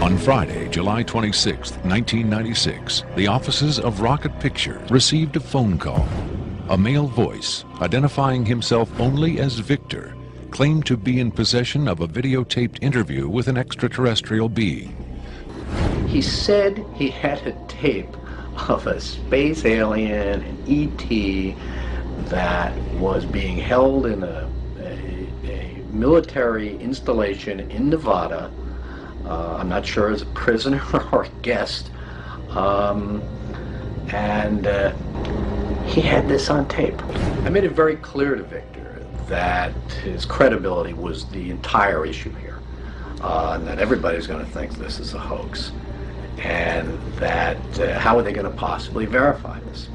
On Friday, July 26, 1996, the offices of Rocket Picture received a phone call. A male voice, identifying himself only as Victor, claimed to be in possession of a videotaped interview with an extraterrestrial being. He said he had a tape of a space alien, an ET, that was being held in a military installation in Nevada. I'm not sure as a prisoner or a guest. And he had this on tape. I made it very clear to Victor that his credibility was the entire issue here. And that everybody's going to think this is a hoax. And that how are they going to possibly verify this?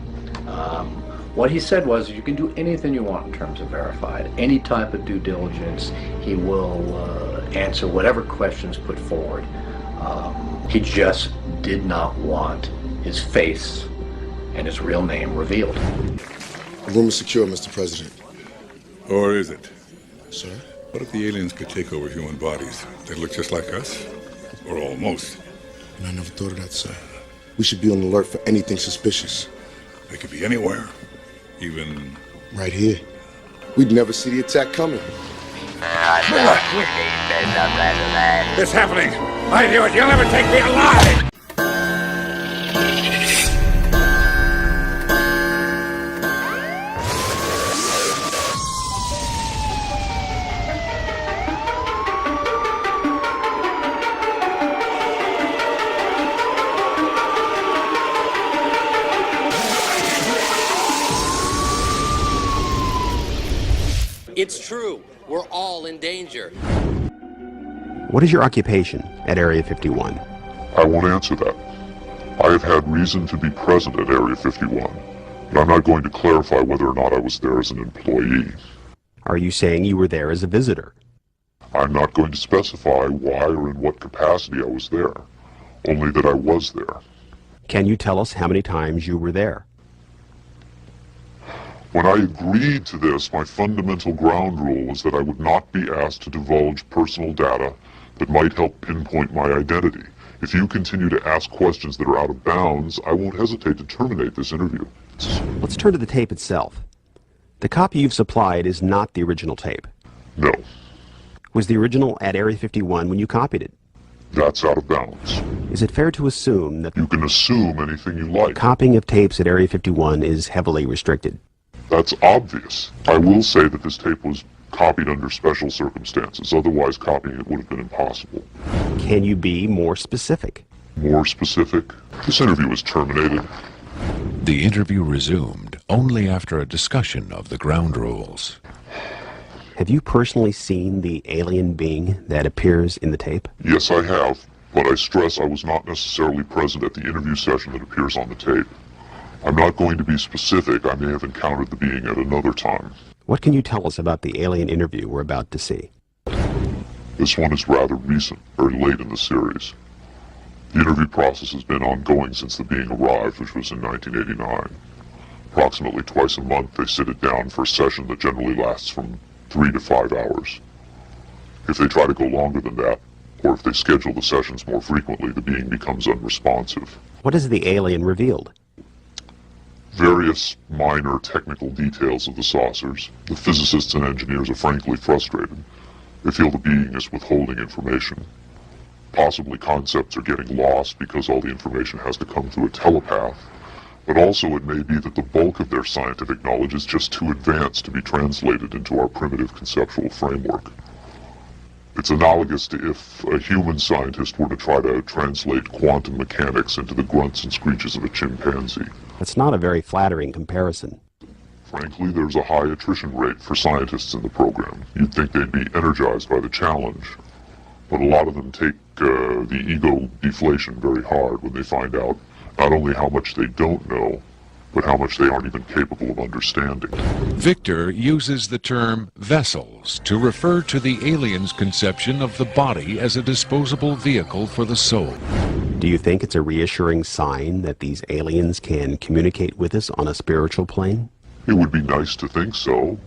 What he said was, you can do anything you want in terms of verified, any type of due diligence. He will answer whatever questions put forward. He just did not want his face and his real name revealed. The room is secure, Mr. President. Or is it? Sir? What if the aliens could take over human bodies? They look just like us? Or almost? And I never thought of that, sir. We should be on alert for anything suspicious. They could be anywhere. Even... right here. We'd never see the attack coming. It's happening! I knew it! You'll never take me alive! It's true. We're all in danger. What is your occupation at Area 51? I won't answer that. I have had reason to be present at Area 51, but I'm not going to clarify whether or not I was there as an employee. Are you saying you were there as a visitor? I'm not going to specify why or in what capacity I was there, only that I was there. Can you tell us how many times you were there? When I agreed to this, my fundamental ground rule was that I would not be asked to divulge personal data that might help pinpoint my identity. If you continue to ask questions that are out of bounds, I won't hesitate to terminate this interview. Let's turn to the tape itself. The copy you've supplied is not the original tape. No. Was the original at Area 51 when you copied it? That's out of bounds. Is it fair to assume that... You can assume anything you like. Copying of tapes at Area 51 is heavily restricted. That's obvious. I will say that this tape was copied under special circumstances. Otherwise, copying it would have been impossible. Can you be more specific? More specific? This interview was terminated. The interview resumed only after a discussion of the ground rules. Have you personally seen the alien being that appears in the tape? Yes, I have, but I stress I was not necessarily present at the interview session that appears on the tape. I'm not going to be specific. I may have encountered the being at another time. What can you tell us about the alien interview we're about to see? This one is rather recent, very late in the series. The interview process has been ongoing since the being arrived, which was in 1989. Approximately twice a month, they sit it down for a session that generally lasts from 3 to 5 hours. If they try to go longer than that, or if they schedule the sessions more frequently, the being becomes unresponsive. What has the alien revealed? Various minor technical details of the saucers. The physicists and engineers are frankly frustrated. They feel the being is withholding information. Possibly concepts are getting lost because all the information has to come through a telepath. But also it may be that the bulk of their scientific knowledge is just too advanced to be translated into our primitive conceptual framework. It's analogous to if a human scientist were to try to translate quantum mechanics into the grunts and screeches of a chimpanzee. That's not a very flattering comparison. Frankly, there's a high attrition rate for scientists in the program. You'd think they'd be energized by the challenge. But a lot of them take the ego deflation very hard when they find out not only how much they don't know, but how much they aren't even capable of understanding. Victor uses the term vessels to refer to the alien's conception of the body as a disposable vehicle for the soul. Do you think it's a reassuring sign that these aliens can communicate with us on a spiritual plane? It would be nice to think so,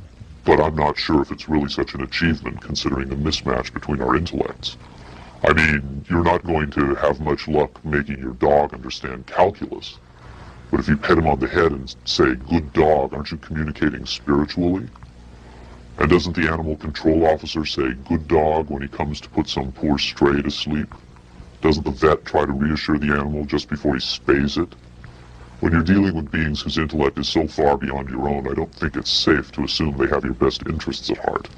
but I'm not sure if it's really such an achievement considering the mismatch between our intellects. I mean, you're not going to have much luck making your dog understand calculus. But if you pet him on the head and say, "Good dog," aren't you communicating spiritually? And doesn't the animal control officer say, "Good dog," when he comes to put some poor stray to sleep? Doesn't the vet try to reassure the animal just before he spays it? When you're dealing with beings whose intellect is so far beyond your own, I don't think it's safe to assume they have your best interests at heart.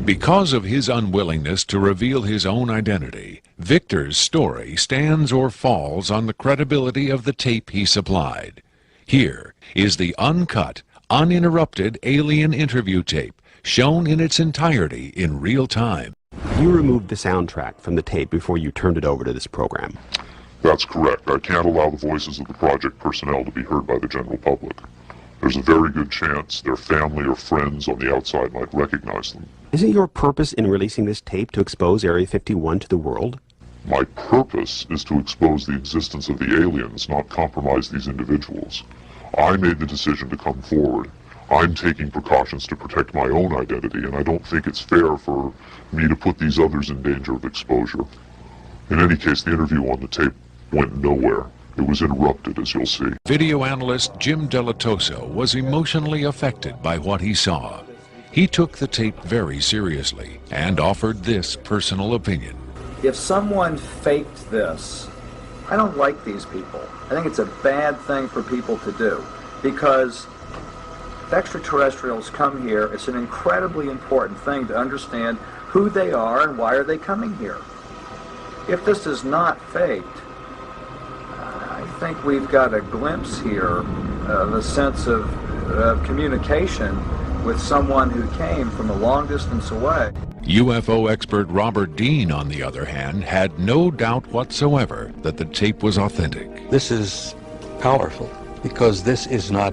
Because of his unwillingness to reveal his own identity, Victor's story stands or falls on the credibility of the tape he supplied. Here is the uncut, uninterrupted alien interview tape, shown in its entirety in real time. You removed the soundtrack from the tape before you turned it over to this program. That's correct. I can't allow the voices of the project personnel to be heard by the general public. There's a very good chance their family or friends on the outside might recognize them. Isn't your purpose in releasing this tape to expose Area 51 to the world? My purpose is to expose the existence of the aliens, not compromise these individuals. I made the decision to come forward. I'm taking precautions to protect my own identity, and I don't think it's fair for me to put these others in danger of exposure. In any case, the interview on the tape went nowhere. It was interrupted, as you'll see. Video analyst Jim Delatoso was emotionally affected by what he saw. He took the tape very seriously and offered this personal opinion. If someone faked this, I don't like these people. I think it's a bad thing for people to do, because if extraterrestrials come here, it's an incredibly important thing to understand who they are and why are they coming here. If this is not faked, I think we've got a glimpse here of a sense of communication with someone who came from a long distance away. UFO expert Robert Dean, on the other hand, had no doubt whatsoever that the tape was authentic. This is powerful because this is not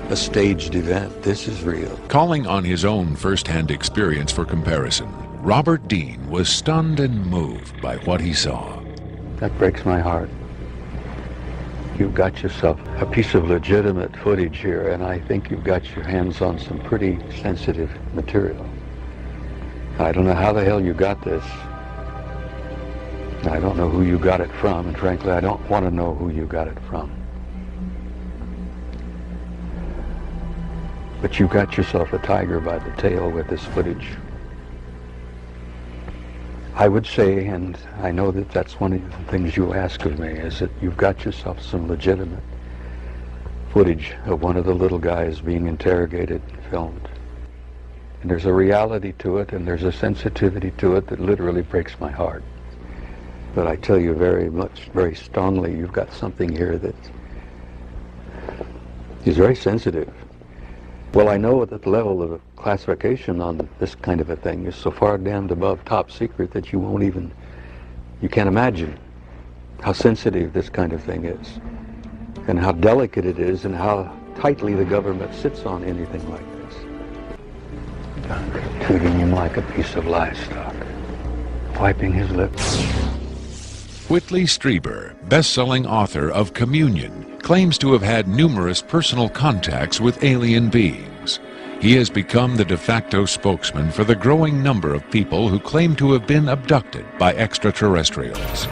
a staged event. This is real. Calling on his own first-hand experience for comparison, Robert Dean was stunned and moved by what he saw. That breaks my heart. You've got yourself a piece of legitimate footage here, and I think you've got your hands on some pretty sensitive material. I don't know how the hell you got this. I don't know who you got it from, and frankly, I don't want to know who you got it from. But you got yourself a tiger by the tail with this footage. I would say, and I know that that's one of the things you'll ask of me, is that you've got yourself some legitimate footage of one of the little guys being interrogated and filmed. And there's a reality to it, and there's a sensitivity to it that literally breaks my heart. But I tell you very strongly, you've got something here that is very sensitive. Well, I know that the level of classification on this kind of a thing is so far damned above top secret that you can't imagine how sensitive this kind of thing is, and how delicate it is, and how tightly the government sits on anything like this. Treating him like a piece of livestock, wiping his lips. Whitley Strieber, best-selling author of Communion, claims to have had numerous personal contacts with alien beings. He has become the de facto spokesman for the growing number of people who claim to have been abducted by extraterrestrials.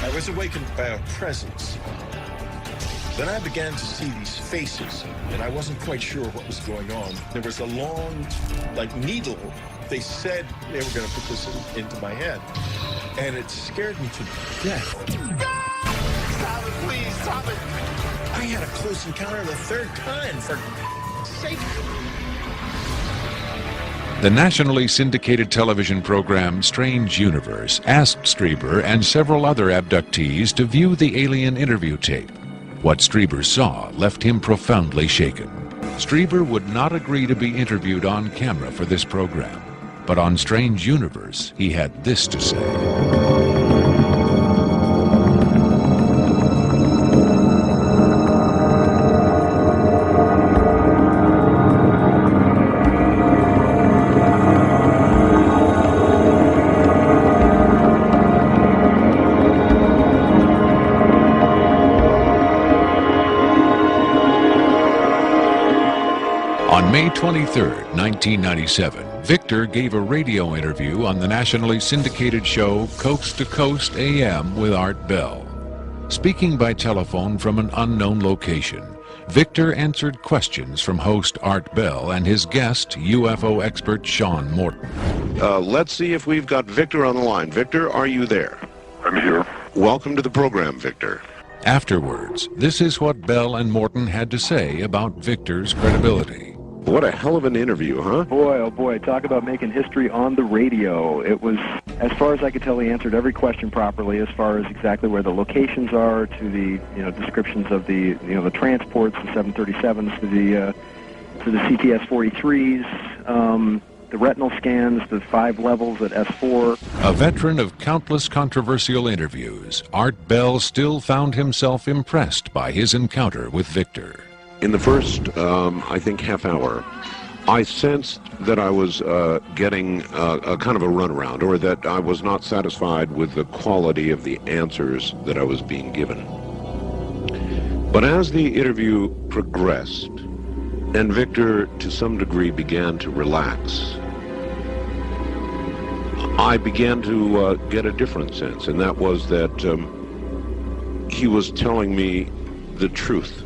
I was awakened by a presence. Then I began to see these faces, and I wasn't quite sure what was going on. There was a long, needle. They said they were going to put this into my head, and it scared me to death. Stop it, please, stop it. I had a close encounter the third kind, for sake. The nationally syndicated television program Strange Universe asked Strieber and several other abductees to view the alien interview tape. What Strieber saw left him profoundly shaken. Strieber would not agree to be interviewed on camera for this program, but on Strange Universe he had this to say. On May 23, 1997, Victor gave a radio interview on the nationally syndicated show Coast to Coast AM with Art Bell. Speaking by telephone from an unknown location, Victor answered questions from host Art Bell and his guest, UFO expert Sean Morton. Let's see if we've got Victor on the line. Victor, are you there? I'm here. Welcome to the program, Victor. Afterwards, this is what Bell and Morton had to say about Victor's credibility. What a hell of an interview, huh? Boy, oh boy, talk about making history on the radio. It was, as far as I could tell, he answered every question properly, as far as exactly where the locations are, to the descriptions of the the transports, the 737s, to the CTS-43s, the retinal scans, the 5 levels at S4. A veteran of countless controversial interviews, Art Bell still found himself impressed by his encounter with Victor. In the first, I think, half hour, I sensed that I was getting a kind of a runaround, or that I was not satisfied with the quality of the answers that I was being given. But as the interview progressed, and Victor, to some degree, began to relax, I began to get a different sense, and that was that he was telling me the truth.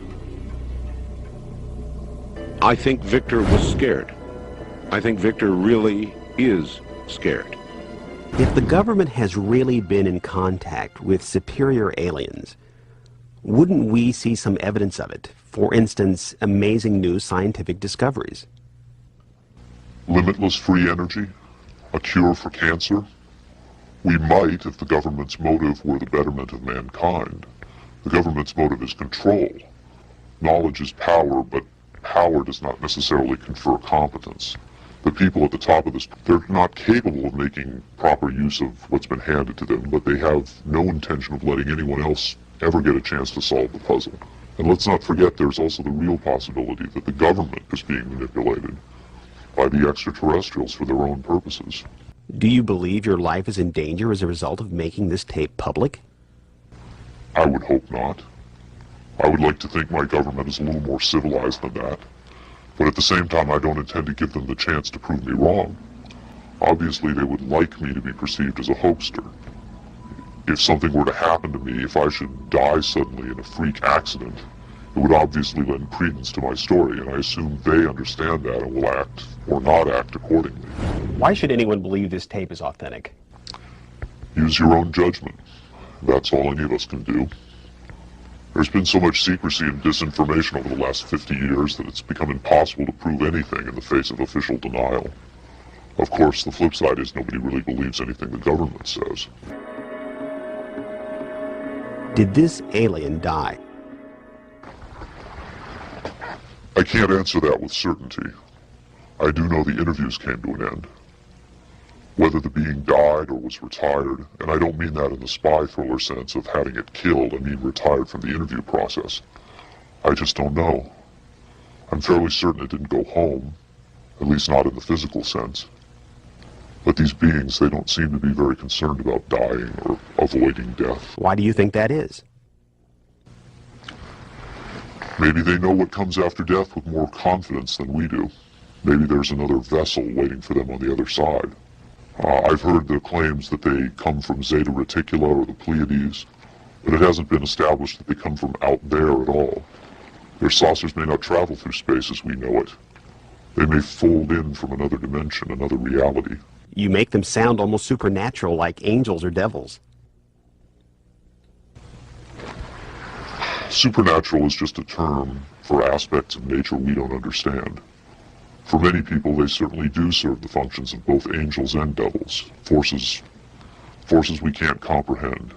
I think Victor was scared. I think Victor really is scared. If the government has really been in contact with superior aliens, wouldn't we see some evidence of it? For instance, amazing new scientific discoveries. Limitless free energy? A cure for cancer? We might if the government's motive were the betterment of mankind. The government's motive is control. Knowledge is power, but power does not necessarily confer competence. The people at the top of this, they're not capable of making proper use of what's been handed to them, but they have no intention of letting anyone else ever get a chance to solve the puzzle. And let's not forget there's also the real possibility that the government is being manipulated by the extraterrestrials for their own purposes. Do you believe your life is in danger as a result of making this tape public? I would hope not. I would like to think my government is a little more civilized than that. But at the same time, I don't intend to give them the chance to prove me wrong. Obviously, they would like me to be perceived as a hoaxer. If something were to happen to me, if I should die suddenly in a freak accident, it would obviously lend credence to my story, and I assume they understand that and will act or not act accordingly. Why should anyone believe this tape is authentic? Use your own judgment. That's all any of us can do. There's been so much secrecy and disinformation over the last 50 years that it's become impossible to prove anything in the face of official denial. Of course, the flip side is nobody really believes anything the government says. Did this alien die? I can't answer that with certainty. I do know the interviews came to an end. Whether the being died or was retired, and I don't mean that in the spy thriller sense of having it killed, I mean retired from the interview process. I just don't know. I'm fairly certain it didn't go home, at least not in the physical sense. But these beings, they don't seem to be very concerned about dying or avoiding death. Why do you think that is? Maybe they know what comes after death with more confidence than we do. Maybe there's another vessel waiting for them on the other side. I've heard the claims that they come from Zeta Reticula or the Pleiades, but it hasn't been established that they come from out there at all. Their saucers may not travel through space as we know it. They may fold in from another dimension, another reality. You make them sound almost supernatural, like angels or devils. Supernatural is just a term for aspects of nature we don't understand. For many people, they certainly do serve the functions of both angels and devils, forces we can't comprehend.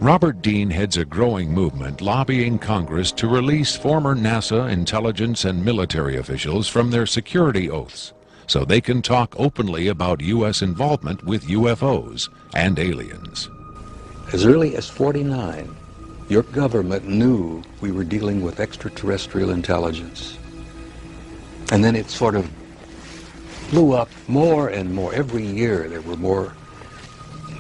Robert Dean heads a growing movement lobbying Congress to release former NASA intelligence and military officials from their security oaths so they can talk openly about U.S. involvement with UFOs and aliens. As early as '49, your government knew we were dealing with extraterrestrial intelligence. And then it sort of blew up more and more. Every year there were more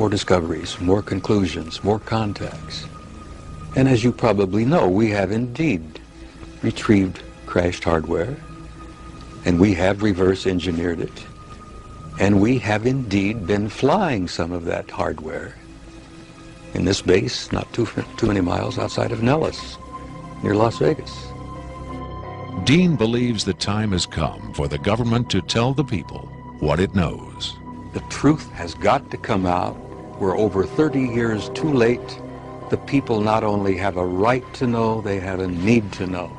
discoveries, more conclusions, more contacts. And as you probably know, we have indeed retrieved crashed hardware, And we have reverse engineered it. And we have indeed been flying some of that hardware in this base, not too many miles outside of Nellis, near Las Vegas. Dean believes the time has come for the government to tell the people what it knows. The truth has got to come out. We're over 30 years too late. The people not only have a right to know, they have a need to know.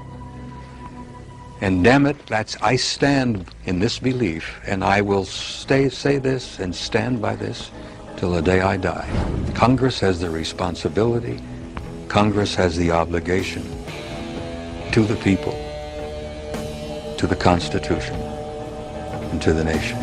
And damn it, I stand in this belief, and I will say this and stand by this till the day I die. Congress has the responsibility, Congress has the obligation to the people, to the Constitution, and to the nation.